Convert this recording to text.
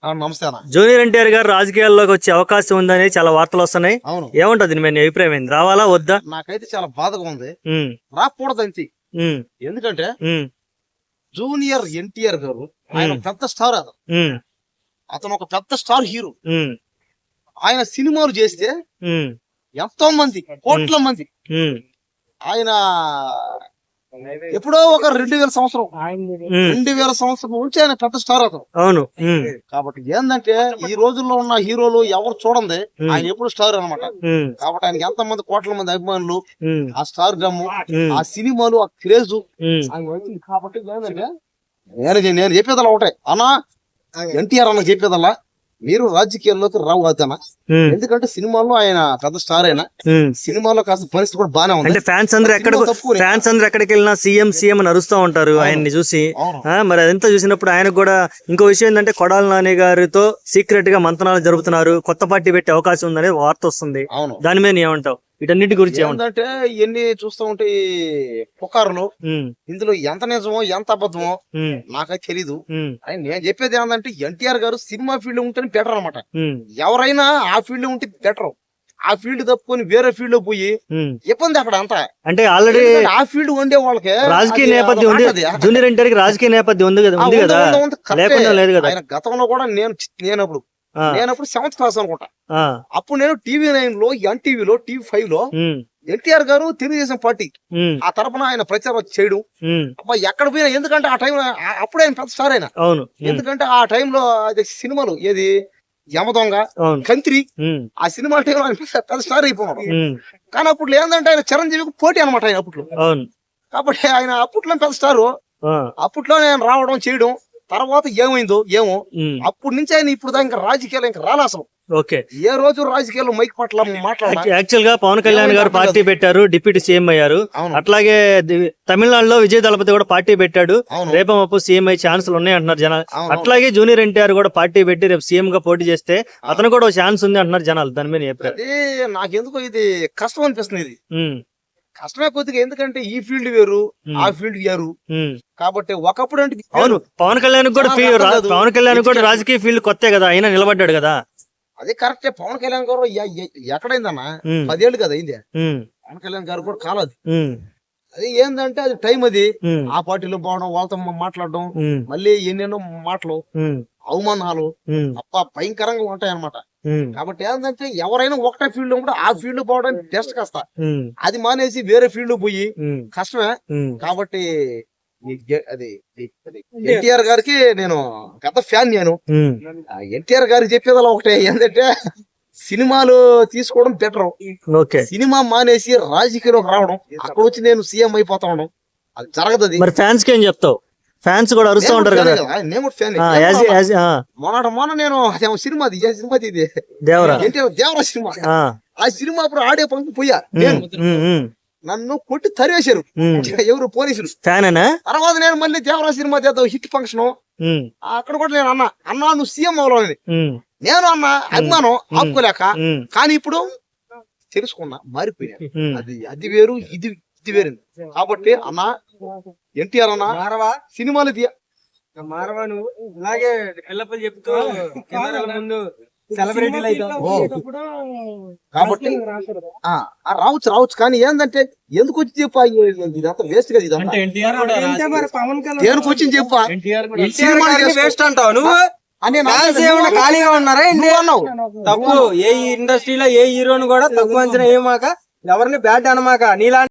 నమస్తే అన్న. జూనియర్ ఎన్టీఆర్ గారు రాజకీయాల్లోకి వచ్చే అవకాశం ఉందని చాలా వార్తలు వస్తున్నాయి. అవును, ఏముంటది మీ అభిప్రాయం ఏంది? రావాలా వద్దా? నాకైతే చాలా బాధగా ఉంది. రాకూడదు అంతే. ఎందుకంటే జూనియర్ ఎన్టీఆర్ గారు ఆయన పెద్ద స్టార్. అతను ఒక పెద్ద స్టార్ హీరో. ఆయన సినిమాలు చేస్తే ఎంతో మంది కోట్ల మంది ఆయన ఎప్పుడో ఒక 2000 సంవత్సరం నుంచి ఆయన పెద్ద స్టార్ అతను. అవును. కాబట్టి ఏంటంటే ఈ రోజుల్లో ఉన్న హీరోలు ఎవరు చూడండి, ఆయన ఎప్పుడు స్టార్ అనమాట. కాబట్టి ఆయనకి ఎంత మంది కోట్ల మంది అభిమానులు, ఆ స్టార్ డమ్, ఆ సినిమాలు, ఆ క్రేజ్ ఆయన వచ్చింది. కాబట్టి ఏంటంటే నేను చెప్పేదల్లా ఒకటే అన్నా, ఎన్టీఆర్ అన్న చెప్పేదల్లా మీరు రాజకీయాల్లోకి రావు అతన. ఎందుకంటే సినిమాల్లో ఆయన పెద్ద స్టార్ అయినా సినిమాలో కాస్త పరిస్థితి కూడా బానే ఉంది. అంటే ఫ్యాన్స్ అందరూ ఎక్కడికి వెళ్ళినా సీఎం అని అరుస్తూ ఉంటారు ఆయన్ని చూసి. మరి అదంతా చూసినప్పుడు ఆయనకు కూడా ఇంకో విషయం ఏంటంటే కొడాలి నాని గారితో సీక్రెట్ గా మంతనాలు జరుపుతున్నారు, కొత్త పార్టీ పెట్టే అవకాశం ఉందనేది వార్త వస్తుంది. దాని మీద ఏమంటావు? వీటన్నిటి గురించి ఏమంటే ఇవన్నీ చూస్తూ ఉంటే పుకారులు, ఇందులో ఎంత నిజమో ఎంత అబద్ధమో నాకైతే తెలీదు. నేను చెప్పేది ఏంటంటే ఎన్టీఆర్ గారు సినిమా ఫీల్డ్ ఉంటేనే బెటర్ అనమాట. ఎవరైనా ఆ ఫీల్డ్ ఉంటే బెటర్. ఆ ఫీల్డ్ తప్పుకొని వేరే ఫీల్డ్ లో పోయి ఇబ్బంది అక్కడ అంతా. అంటే ఆల్రెడీ ఆ ఫీల్డ్ ఉండే వాళ్ళకి రాజకీయ నేపథ్యం ఉంది. జూనియర్ ఎన్టీఆర్ రాజకీయ నేపథ్యం ఉంది కదా. ఆయన గతంలో కూడా నేనప్పుడు 7th క్లాస్ అనుకుంటా. అప్పుడు నేను TV9 లో, ఎన్టీవీలో, TV5 లో ఎన్టీఆర్ గారు తెలుగుదేశం పార్టీ ఆ తరపున ఆయన ప్రచారం చేయడం. అబ్బా ఎక్కడ పోయినా, ఎందుకంటే ఆ టైంలో అప్పుడు ఆయన పెద్ద స్టార్ అయినా. ఎందుకంటే ఆ టైంలో అది సినిమాలు ఏది యమదొంగ, కంత్రి, ఆ సినిమా టైంలో ఆయన పెద్ద స్టార్ అయిపోయాడు. కానీ అప్పుడు ఏంటంటే ఆయన చిరంజీవికి పోటీ అనమాట ఆయన అప్పట్లో. కాబట్టి ఆయన అప్పట్లో పెద్ద స్టారు. అప్పట్లో నేను రావడం చేయడం, తర్వాత ఏమైందో ఏమో, అప్పటి నుంచి ఆయన ఇప్పుడు ఇంకా రాజకీయాలు ఇంకా రాలే అసలు. ఏ రోజు రాజకీయాల్లో మైక్ పట్ల మాట్లాడారు. యాక్చువల్ గా పవన్ కళ్యాణ్ గారు పార్టీ పెట్టారు, డిప్యూటీ సీఎం అయ్యారు. అట్లాగే తమిళనాడులో విజయ్ దళపతి కూడా పార్టీ పెట్టాడు. రేపమప్పు సీఎం అయ్యే ఛాన్సులు ఉన్నాయి అంటున్నారు జనాలు. అట్లాగే జూనియర్ ఎన్టీఆర్ కూడా పార్టీ పెట్టి రేపు సీఎం గా పోటీ చేస్తే అతను కూడా ఛాన్స్ ఉంది అంటున్నారు జనాలు. దాని మీద నాకెందుకో ఇది కష్టం అనిపిస్తుంది. ఇది కష్టమే కొద్దిగా, ఎందుకంటే ఈ ఫీల్డ్ వేరు, ఆ ఫీల్డ్ వేరు. కాబట్టి ఒకప్పుడు అంటే అవును, పవన్ కళ్యాణ్ కూడా రాజకీయ ఫీల్డ్ కొత్తే కదా, అయినా నిలబడ్డాడు కదా. అదే కరెక్టే. పవన్ కళ్యాణ్ గారు ఎక్కడైందన్నా 10 ఏళ్ళు కదా అయింది. పవన్ కళ్యాణ్ గారు కూడా కాలది. అది ఏంటంటే అది టైం. అది ఆ పార్టీలో పోవడం, వాళ్ళతో మాట్లాడడం, మళ్ళీ ఎన్నెన్నో మాటలు, అవమానాలు భయంకరంగా ఉంటాయి అన్నమాట. కాబట్టి ఏంటంటే ఎవరైనా ఒకటే ఫీల్డ్ కూడా ఆ ఫీల్డ్ పోవడానికి బెస్ట్ కష్ట. అది మానేసి వేరే ఫీల్డ్ పోయి కష్టమే. కాబట్టి అది ఎన్టీఆర్ గారికి నేను పెద్ద ఫ్యాన్. నేను ఎన్టీఆర్ గారికి చెప్పేది అలా ఒకటే, ఏంటంటే సినిమాలు తీసుకోవడం బెటర్. సినిమా మానేసి రాజకీయాలకు రావడం, అక్కడ వచ్చి నేను సీఎం అయిపోతా ఉండడం అది జరగదు. అది మరి ఫ్యాన్స్ కి ఏం చెప్తావు? ఫ్యాన్స్ కూడా అరుస్తూ ఉంటారు కదా. నేను కూడా ఫ్యాన్. మొన్న నేను సినిమా ఇది దేవరా సినిమా. ఆ సినిమా అప్పుడు ఆడే పంపి పోయా. నన్ను కొట్టి తరివేశారు ఎవరు, పోలీసులు. తర్వాత నేను మళ్ళీ దేవరా సినిమా చేద్దాం హిట్ ఫంక్షన్, అక్కడ కూడా నేను అన్నా నువ్వు సీఎం అవ్వాలని నేను అభిమానం ఆపుకోలేక. కానీ ఇప్పుడు తెలుసుకున్నా, మారిపోయా. అది వేరు, ఇది వేరు. కాబట్టి అన్నా ఎన్టీఆర్ అన్న సినిమాలు మారవా, నువ్వు ఇలాగే పిల్లపల్లి చెప్తూ ముందు సెలబ్రిటీలు కాబట్టి రావచ్చు. కానీ ఏంటంటే ఎందుకు వచ్చి చెప్పా, ఇదంతా వేస్ట్ కదా. ఇదంతా దేనికి వచ్చింది చెప్పా, వేస్ట్ అంటావు నువ్వు. ఖాళీగా ఉన్నారా తప్పు. ఏ ఇండస్ట్రీలో ఏ హీరోని కూడా తక్కువ అంచనా ఏమాక, ఎవరిని బ్యాడ్ అనమాక. నీలా